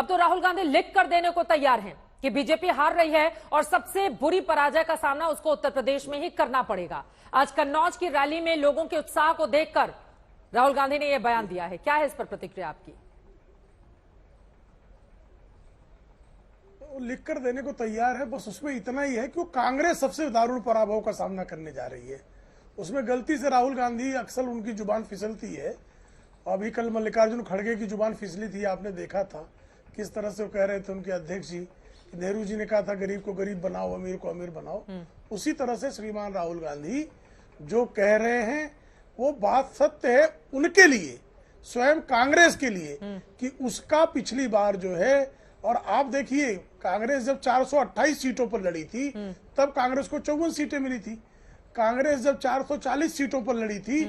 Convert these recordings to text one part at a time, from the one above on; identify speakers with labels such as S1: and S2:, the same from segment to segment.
S1: अब तो राहुल गांधी लिख कर देने को तैयार हैं कि बीजेपी हार रही है और सबसे बुरी पराजय का सामना उसको उत्तर प्रदेश में ही करना पड़ेगा। आज कन्नौज की रैली में लोगों के उत्साह को देखकर राहुल गांधी ने यह बयान दिया है। क्या है इस पर प्रतिक्रिया आपकी?
S2: लिख कर देने को तैयार है, बस उसमें इतना ही है कि वो कांग्रेस सबसे दारुण पराभव का सामना करने जा रही है। उसमें गलती से राहुल गांधी अक्सर उनकी जुबान फिसलती है। अभी कल मल्लिकार्जुन खड़गे की जुबान फिसली थी, आपने देखा था किस तरह से वो कह रहे थे उनके अध्यक्ष जी, नेहरू जी ने कहा था गरीब को गरीब बनाओ, अमीर को अमीर बनाओ। उसी तरह से श्रीमान राहुल गांधी जो कह रहे हैं वो बात सत्य है उनके लिए, स्वयं कांग्रेस के लिए, कि उसका पिछली बार जो है, और आप देखिए कांग्रेस जब 428 सीटों पर लड़ी थी तब कांग्रेस को 54 सीटें मिली थी। कांग्रेस जब 440 सीटों पर लड़ी थी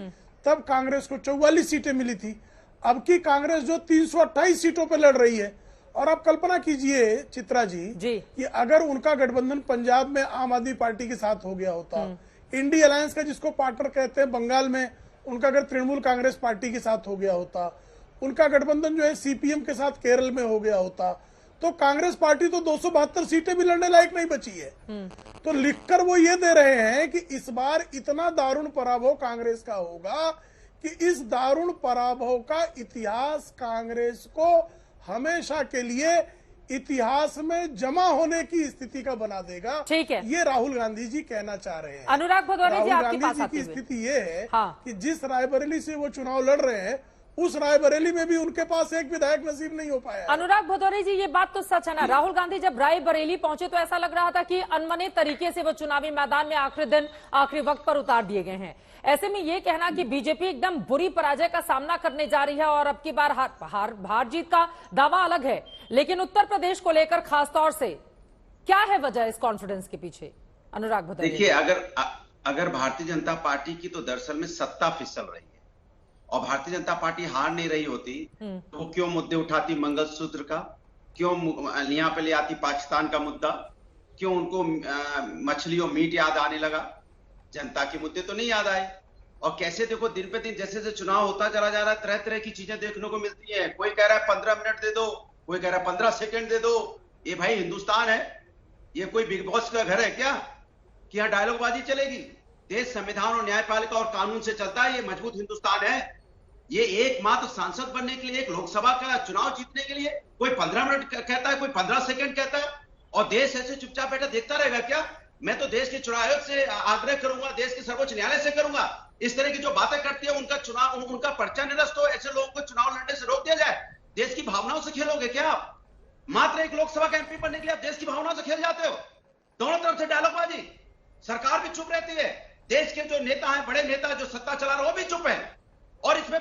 S2: तब कांग्रेस को 44 सीटें मिली थी। अब की कांग्रेस जो 328 सीटों पर लड़ रही है, और आप कल्पना कीजिए चित्रा जी कि अगर उनका गठबंधन पंजाब में आम आदमी पार्टी के साथ हो गया होता, इंडी अलायंस का जिसको पार्टनर कहते हैं बंगाल में, उनका अगर तृणमूल कांग्रेस पार्टी के साथ हो गया होता, उनका गठबंधन जो है सीपीएम के साथ केरल में हो गया होता, तो कांग्रेस पार्टी तो 272 सीटें भी लड़ने लायक नहीं बची है। तो लिखकर वो ये दे रहे हैं कि इस बार इतना दारुण पराभव कांग्रेस का होगा कि इस दारुण पराभव का इतिहास कांग्रेस को हमेशा के लिए इतिहास में जमा होने की स्थिति का बना देगा।
S1: ठीक है,
S2: ये राहुल गांधी जी कहना चाह रहे हैं।
S1: अनुराग भदौरे जी, आपके पास
S2: राहुल गांधी जी की स्थिति ये है कि जिस रायबरेली से वो चुनाव लड़ रहे हैं उस रायबरेली में भी उनके पास एक विधायक नसीब नहीं हो पाया।
S1: अनुराग भदौरे जी, ये बात तो सच है ना, राहुल गांधी जब रायबरेली पहुंचे तो ऐसा लग रहा था कि अनमने तरीके से वो चुनावी मैदान में आखिरी दिन आखिरी वक्त पर उतार दिए गए हैं। ऐसे में ये कहना कि बीजेपी एकदम बुरी पराजय का सामना करने जा रही है और अब की बार हार जीत का दावा अलग है, लेकिन उत्तर प्रदेश को लेकर खासतौर से क्या है वजह इस कॉन्फिडेंस के पीछे? अनुराग भदौरे,
S3: देखिए, अगर भारतीय जनता पार्टी की तो दरअसल में सत्ता फिसल रही है और भारतीय जनता पार्टी हार नहीं रही होती तो वो क्यों मुद्दे उठाती मंगलसूत्र का, क्यों यहाँ पे ले आती पाकिस्तान का मुद्दा, क्यों उनको मछली और मीट याद आने लगा? जनता के मुद्दे तो नहीं याद आए। और कैसे देखो दिन पे दिन जैसे जैसे चुनाव होता चला जा रहा है, तरह तरह की चीजें देखने को मिलती है। कोई कह रहा है 15 मिनट दे दो, कोई कह रहा है 15 सेकंड दे दो। ये भाई हिंदुस्तान है, ये कोई बिग बॉस का घर है क्या कि यहाँ डायलॉगबाजी चलेगी? देश संविधान और न्यायपालिका और कानून से चलता है, ये मजबूत हिंदुस्तान है। ये एकमात्र सांसद बनने के लिए, एक लोकसभा का चुनाव जीतने के लिए कोई 15 मिनट कहता है, कोई 15 सेकंड कहता है, और देश ऐसे चुपचाप बैठा देखता रहेगा क्या? मैं तो देश के चुनाव आयोग से आग्रह करूंगा, देश के सर्वोच्च न्यायालय से करूंगा, इस तरह की जो बातें करती है उनका चुनाव, उनका पर्चा निरस्त हो, ऐसे लोगों को चुनाव लड़ने से रोक दिया जाए। देश की भावनाओं से खेलोगे क्या आप? मात्र एक लोकसभा का एमपी बनने के लिए आप देश की भावनाओं से खेल जाते हो। दोनों तरफ से डायलॉगबाजी, सरकार भी चुप रहती है, देश के जो नेता है, बड़े नेता जो सत्ता चला रहे वो भी चुप है, और इसमें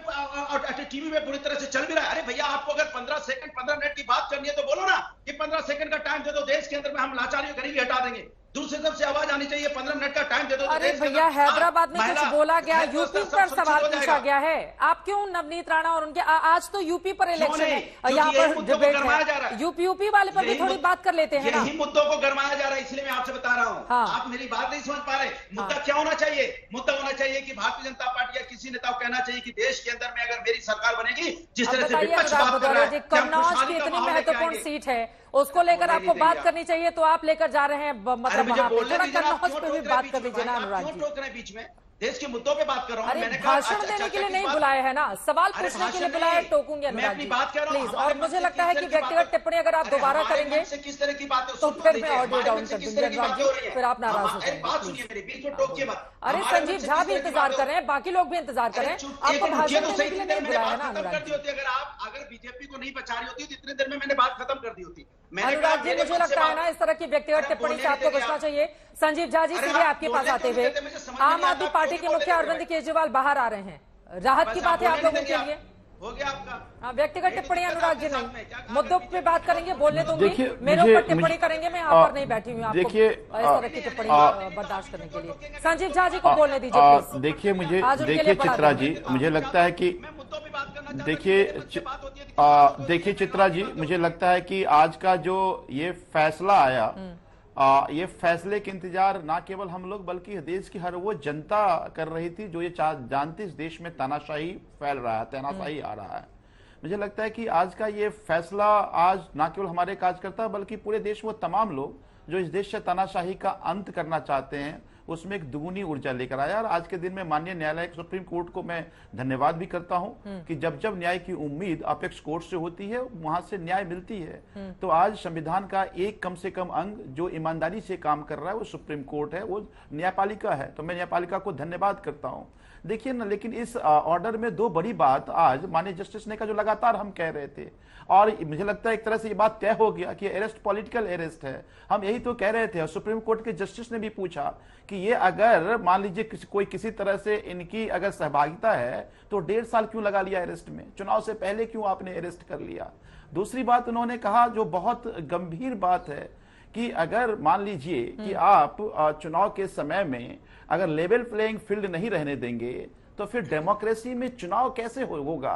S3: टीवी में पूरी तरह से चल भी रहा है। अरे भैया, आपको अगर 15 सेकंड 15 मिनट की बात करनी है तो बोलो ना कि 15 सेकंड का टाइम दे दो, देश के अंदर में हम लाचारी गरीबी हटा देंगे। दूसरी तरफ से आवाज आनी चाहिए, 15 मिनट का टाइम दे दो।
S1: अरे भैया, हैदराबाद में कुछ बोला गया, यूपी पर सवाल पूछा गया है, आप क्यों नवनीत राणा और उनके आज तो यूपी पर इलेक्शन है, यहाँ पर डिबेट है, यूपी वाले पर भी थोड़ी बात कर लेते हैं ना।
S3: यही मुद्दों को गरमाया जा रहा है, इसलिए मैं आपसे बता रहा हूँ। आप मेरी बात नहीं समझ पा रहे। मुद्दा क्या होना चाहिए? मुद्दा होना चाहिए कि भारतीय जनता पार्टी या किसी नेता को कहना चाहिए कि देश के अंदर में अगर मेरी सरकार बनेगी, जिस तरह से विपक्ष बात कर रहा है,
S1: कन्नौज की इतनी महत्वपूर्ण सीट है, उसको लेकर आपको बात करनी चाहिए तो आप लेकर जा रहे हैं, मतलब वहां पे थोड़ा कन्नौज पे भी बात कर लीजिए ना अनुराग जी।
S3: टोक रहे हैं बीच में, देश के मुद्दों पे बात कर रहा हूं।
S1: मैंने भाषण देने के लिए नहीं बुलाया है ना, सवाल पूछने के लिए बुलाया, टोकूंगे अनुराग जी प्लीज। और मुझे लगता है कि व्यक्तिगत टिप्पणी अगर आप दोबारा करेंगे
S3: किस तरह की बात
S1: तो फिर मैं ऑडियो डाउन कर दूंगी अनुराग जी, फिर आप नाराज हो जाएंगे। अरे संजीव झा भी इंतजार कर रहे हैं, बाकी लोग भी इंतजार कर रहे हैं, आपको भाषण देने के लिए नहीं बुलाया है ना अनुराग जी।
S3: अगर बीजेपी को नहीं बचा रही होती तो इतने देर में मैंने बात खत्म कर दी होती।
S1: अनुराग जी, मुझे लगता है ना इस तरह की व्यक्तिगत टिप्पणी से आपको बचना चाहिए। संजीव झा जी, सीधे आपके पास आते हुए, आम आदमी पार्टी के मुखिया अरविंद केजरीवाल बाहर आ रहे हैं, राहत की बात है आप लोगों के लिए?
S3: हो गया आपका?
S1: व्यक्तिगत टिप्पणी अनुराग जी नहीं, मुद्दों पे बात करेंगे, बोलने दूंगी, मेरे ऊपर टिप्पणी करेंगे, मैं यहाँ पर नहीं बैठी हूँ आपको इस तरह की टिप्पणी बर्दाश्त करने के लिए। संजीव झा जी को बोलने दीजिए प्लीज।
S4: देखिए चित्रा जी, मुझे लगता है कि देखिए चित्रा जी, मुझे लगता है कि आज का जो ये फैसला आया, ये फैसले के इंतजार ना केवल हम लोग बल्कि देश की हर वो जनता कर रही थी जो ये जानती इस देश में तानाशाही फैल रहा है, तानाशाही आ रहा है। मुझे लगता है कि आज का ये फैसला आज ना केवल हमारे कार्यकर्ता बल्कि पूरे देश में तमाम लोग जो इस देश से तानाशाही का अंत करना चाहते हैं उसमें एक दुगुनी ऊर्जा लेकर आया। और आज के दिन में माननीय न्यायालय सुप्रीम कोर्ट को मैं धन्यवाद भी करता हूं कि जब जब न्याय की उम्मीद अपेक्स कोर्ट से होती है वहां से न्याय मिलती है। तो आज संविधान का एक कम से कम अंग जो ईमानदारी से काम कर रहा है वो सुप्रीम कोर्ट है, वो न्यायपालिका है। तो मैं न्यायपालिका को धन्यवाद करता हूं। देखिए ना, लेकिन इस ऑर्डर में दो बड़ी बात आज माननीय जस्टिस ने का जो लगातार हम कह रहे थे, और मुझे लगता है एक तरह से ये बात तय हो गया कि अरेस्ट पॉलिटिकल अरेस्ट है। हम यही तो कह रहे थे और सुप्रीम कोर्ट के जस्टिस ने भी पूछा कि ये अगर मान लीजिए कोई किसी तरह से इनकी अगर सहभागिता है तो 1.5 साल क्यों लगा लिया अरेस्ट में, चुनाव से पहले क्यों आपने अरेस्ट कर लिया। दूसरी बात उन्होंने कहा जो बहुत गंभीर बात है कि अगर मान लीजिए कि आप चुनाव के समय में अगर लेवल प्लेइंग फील्ड नहीं रहने देंगे तो फिर डेमोक्रेसी में चुनाव कैसे होगा।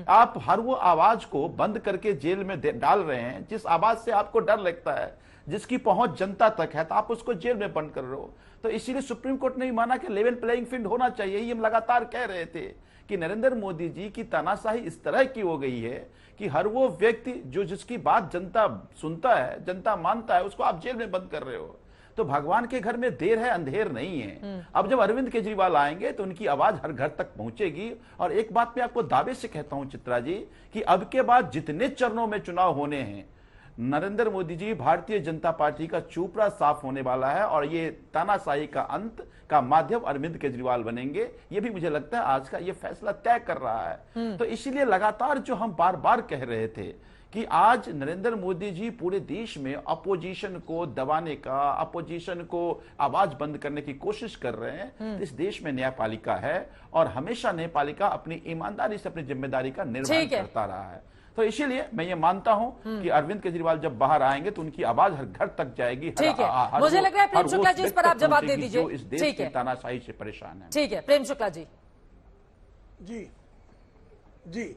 S4: आप हर वो आवाज को बंद करके जेल में डाल रहे हैं जिस आवाज से आपको डर लगता है, जिसकी पहुंच जनता तक है, तो आप उसको जेल में बंद कर रहे हो। तो इसीलिए सुप्रीम कोर्ट ने माना कि लेवल प्लेइंग फील्ड होना चाहिए। ये हम लगातार कह रहे थे कि नरेंद्र मोदी जी की तानाशाही इस तरह की हो गई है कि हर वो व्यक्ति जो जिसकी बात जनता सुनता है, जनता मानता है, उसको आप जेल में बंद कर रहे हो। तो भगवान के घर में देर है अंधेर नहीं है। अब जब अरविंद केजरीवाल आएंगे तो उनकी आवाज हर घर तक पहुंचेगी। और एक बात मैं आपको दावे से कहता हूं चित्रा जी कि अब के बाद जितने चरणों में चुनाव होने हैं, नरेंद्र मोदी जी भारतीय जनता पार्टी का चूपड़ा साफ होने वाला है और ये तानाशाही का अंत का माध्यम अरविंद केजरीवाल बनेंगे। ये भी मुझे लगता है आज का ये फैसला तय कर रहा है। तो इसीलिए लगातार जो हम बार बार कह रहे थे कि आज नरेंद्र मोदी जी पूरे देश में अपोजिशन को दबाने का, अपोजिशन को आवाज बंद करने की कोशिश कर रहे हैं। इस देश में न्यायपालिका है और हमेशा न्यायपालिका अपनी ईमानदारी से अपनी जिम्मेदारी का निर्वहन करता रहा है। तो इसीलिए मैं ये मानता हूं कि अरविंद केजरीवाल जब बाहर आएंगे तो उनकी आवाज हर घर तक जाएगी।
S1: ठीक है, मुझे लग रहा है प्रेम शुक्ला जी इस पर आप जवाब दे दीजिए।
S4: इस देश की तानाशाही से परेशान है।
S1: ठीक है, प्रेम शुक्ला जी।
S2: जी जी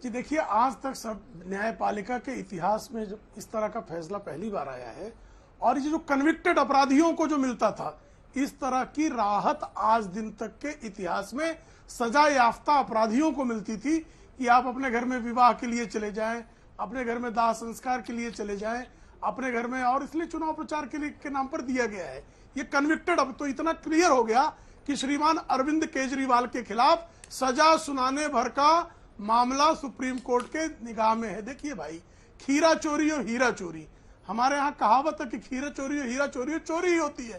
S2: जी देखिए, आज तक सब न्यायपालिका के इतिहास में जो इस तरह का फैसला पहली बार आया है। और ये जो कन्विक्टेड अपराधियों को जो मिलता था, इस तरह की राहत आज दिन तक के इतिहास में सजा याफ्ता अपराधियों को मिलती थी कि आप अपने घर में विवाह के लिए चले जाएं, अपने घर में दाह संस्कार के लिए चले जाएं, अपने घर में, और इसलिए चुनाव प्रचार के लिए के नाम पर दिया गया है ये कन्विक्टेड। अब तो इतना क्लियर हो गया कि श्रीमान अरविंद केजरीवाल के खिलाफ सजा सुनाने भर का मामला सुप्रीम कोर्ट के निगाह में है। देखिए भाई, खीरा चोरी और हीरा चोरी, हमारे यहाँ कहावत है कि खीरा चोरी और हीरा चोरी चोरी ही होती है।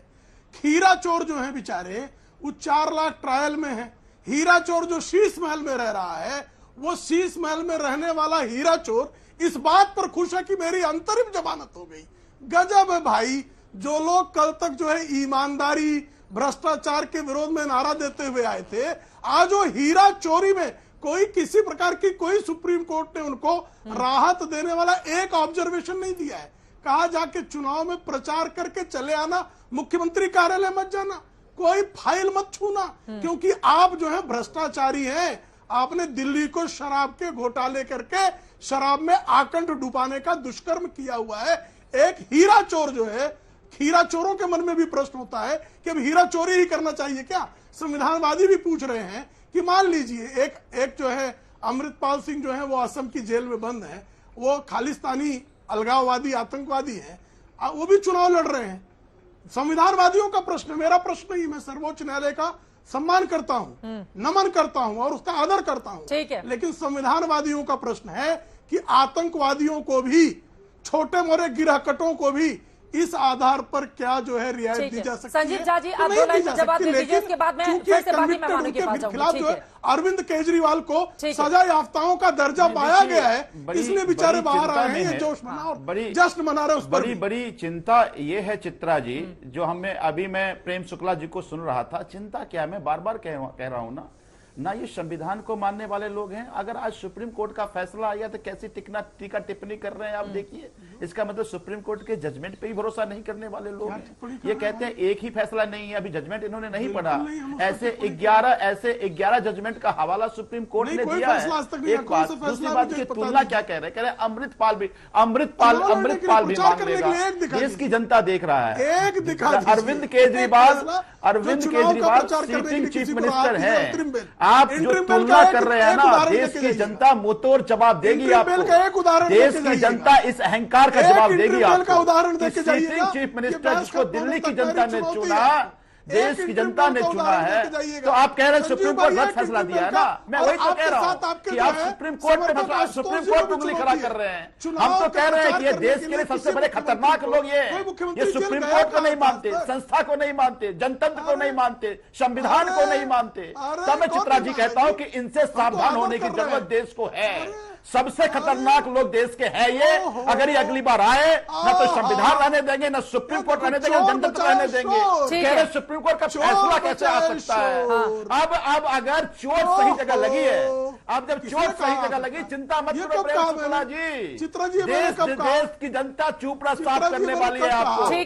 S2: खीरा चोर जो है बेचारे वो 4 लाख ट्रायल में है। हीरा चोर जो शीश महल में रह रहा है, वो शीश महल में रहने वाला हीरा चोर इस बात पर खुश है कि मेरी अंतरिम जमानत हो गई। गजब है भाई। जो लोग कल तक जो है ईमानदारी भ्रष्टाचार के विरोध में नारा देते हुए आए थे, आज वो हीरा चोरी में कोई किसी प्रकार की कोई सुप्रीम कोर्ट ने उनको राहत देने वाला एक ऑब्जर्वेशन नहीं दिया है। कहा जाके चुनाव में प्रचार करके चले आना, मुख्यमंत्री कार्यालय मत जाना, कोई फाइल मत छूना, क्योंकि आप जो है भ्रष्टाचारी हैं। आपने दिल्ली को शराब के घोटाले करके शराब में आकंठ डुबाने का दुष्कर्म किया हुआ है। एक हीरा चोर जो है, हीरा चोरों के मन में भी प्रश्न होता है कि अब हीरा चोरी ही करना चाहिए क्या। संविधानवादी भी पूछ रहे हैं कि मान लीजिए एक जो है अमृतपाल सिंह जो है वो असम की जेल में बंद है, वो खालिस्तानी अलगाववादी आतंकवादी है, वो भी चुनाव लड़ रहे हैं। संविधानवादियों का प्रश्न, मेरा प्रश्न नहीं। मैं सर्वोच्च न्यायालय का सम्मान करता हूं, नमन करता हूं और उसका आदर करता हूं,
S1: ठीक है।
S2: लेकिन संविधानवादियों का प्रश्न है कि आतंकवादियों को भी, छोटे मोटे गिरहकटों को भी इस आधार पर क्या जो है रियायत दी जा सकती है।
S1: संजीव झा जी, आप 2 लाइन में जवाब दे दीजिए, उसके बाद मैं फिर से बाकी मेहमानों के पास जाऊंगी। ठीक है,
S2: अरविंद केजरीवाल को सजा याफ्ताओं का दर्जा पाया गया है, इसलिए बेचारे बाहर आ रहे हैं, जोश मना और जश्न मना रहे हैं। उस पर
S4: बड़ी चिंता ये है चित्रा जी, जो हमें अभी मैं प्रेम शुक्ला जी को सुन रहा था, चिंता क्या, मैं बार बार कह रहा हूं ना ये संविधान को मानने वाले लोग हैं। अगर आज सुप्रीम कोर्ट का फैसला आया तो कैसी टीका टिप्पणी कर रहे हैं आप देखिए। इसका मतलब सुप्रीम कोर्ट के जजमेंट पे ही भरोसा नहीं करने वाले लोग हैं। ये कहते हैं एक ही फैसला नहीं है, अभी जजमेंट इन्होंने नहीं पढ़ा। ऐसे 11 जजमेंट का हवाला सुप्रीम कोर्ट ने दिया है। एक बात, दूसरी बात की तुलना क्या कह रहे हैं, अमृतपाल भी मान लेगा, देश की जनता देख रहा है। Arvind Kejriwal sitting chief minister है। आप जो
S2: इंटरिम बिल
S4: तुलना
S2: का
S4: कर रहे हैं
S2: एक
S4: ना,
S2: उदाहरण
S4: देश
S2: लेके
S4: की
S2: जाइए।
S4: जनता मुंहतोड़ जवाब देगी
S2: इंटरिम बिल का एक
S4: आपको।
S2: उदाहरण
S4: देश
S2: लेके
S4: की
S2: जाइएगा।
S4: जनता इस अहंकार का
S2: एक
S4: जवाब
S2: इंटरिम
S4: देगी
S2: बिल का
S4: आपको
S2: उदाहरण
S4: कि
S2: देके
S4: सिटिंग
S2: जाइएगा।
S4: चीफ
S2: ये
S4: मिनिस्टर
S2: बहस
S4: जिसको
S2: का
S4: दिल्ली की
S2: पूर्ण
S4: जनता ने
S2: चुनौती
S4: चुना,
S2: है।
S4: देश
S2: एक
S4: की
S2: इंटरिम
S4: जनता
S2: बिल
S4: ने
S2: का
S4: चुना
S2: उदाहरण
S4: है,
S2: लेके जाइएगा।
S4: तो आप कह रहे हैं
S2: संजीव
S4: सुप्रीम कोर्ट
S2: भाई,
S4: गलत
S2: एक
S4: फैसला
S2: इंटरिम
S4: दिया है
S2: बिल
S4: ना।
S2: का,
S4: मैं
S2: और
S4: वही तो
S2: आपके
S4: कह रहा
S2: साथ
S4: हूं
S2: आपके
S4: कि
S2: जो
S4: आप
S2: है,
S4: सुप्रीम कोर्ट पे
S2: समर्थक
S4: आप सुप्रीम
S2: आशुतोष
S4: कोर्ट
S2: जी
S4: पे उंगली
S2: को
S4: खड़ा
S2: चुनौती
S4: कर
S2: है।
S4: रहे हैं।
S2: चुनाव
S4: हम तो
S2: का
S4: कह रहे हैं
S2: प्रचार
S4: कि ये
S2: करने
S4: देश
S2: के
S4: के
S2: लिए
S4: लिए सबसे
S2: किसी
S4: बड़े
S2: मुख्यमंत्री
S4: खतरनाक
S2: को-
S4: लोग ये
S2: कोई मुख्यमंत्री
S4: ये
S2: जेल
S4: सुप्रीम
S2: गया
S4: कोर्ट को
S2: था
S4: नहीं
S2: आज
S4: मानते,
S2: तक।
S4: संस्था को नहीं मानते, जनतंत्र को
S2: अरे,
S4: नहीं मानते, संविधान को
S2: अरे,
S4: नहीं मानते।
S2: अरे,
S4: तब मैं
S2: कौन
S4: चित्रा
S2: नहीं
S4: जी कहता हूं
S2: मानेगी?
S4: कि इनसे
S2: हम तो
S4: सावधान
S2: आदर
S4: होने की
S2: कर रहे
S4: जरूरत
S2: हैं।
S4: देश को है।
S2: अरे,
S4: सबसे खतरनाक लोग देश के हैं ये।
S2: ओहो,
S4: अगर ये अगली बार आए ना तो संविधान रहने देंगे, ना सुप्रीम कोर्ट रहने देंगे,
S2: चोर
S4: जनतंत्र
S2: बचाओ
S4: रहने देंगे।
S2: शोर।
S1: ठीक
S4: कह
S1: है।
S4: रहे सुप्रीम कोर्ट का
S2: चोर
S4: फैसला कैसे आ
S2: बचाओ
S4: सकता है।
S2: शोर।
S4: अब अगर चोट सही जगह लगी है, अब जब
S2: किसने
S4: चोट सही
S2: कहा
S4: जगह
S2: आपको?
S4: लगी, चिंता मत
S2: ये
S4: करो
S2: कब
S4: प्रेम
S2: कहा
S4: शुक्ला
S2: मैंने?
S4: जी।
S2: चित्रा जी, मैंने कब कहा?
S4: देश की जनता चुप रहा
S2: चित्रा
S4: साफ
S2: जी,
S4: करने
S2: मैंने
S4: वाली
S2: कब
S4: है
S2: कहा?
S4: आपको।
S1: ठीक है।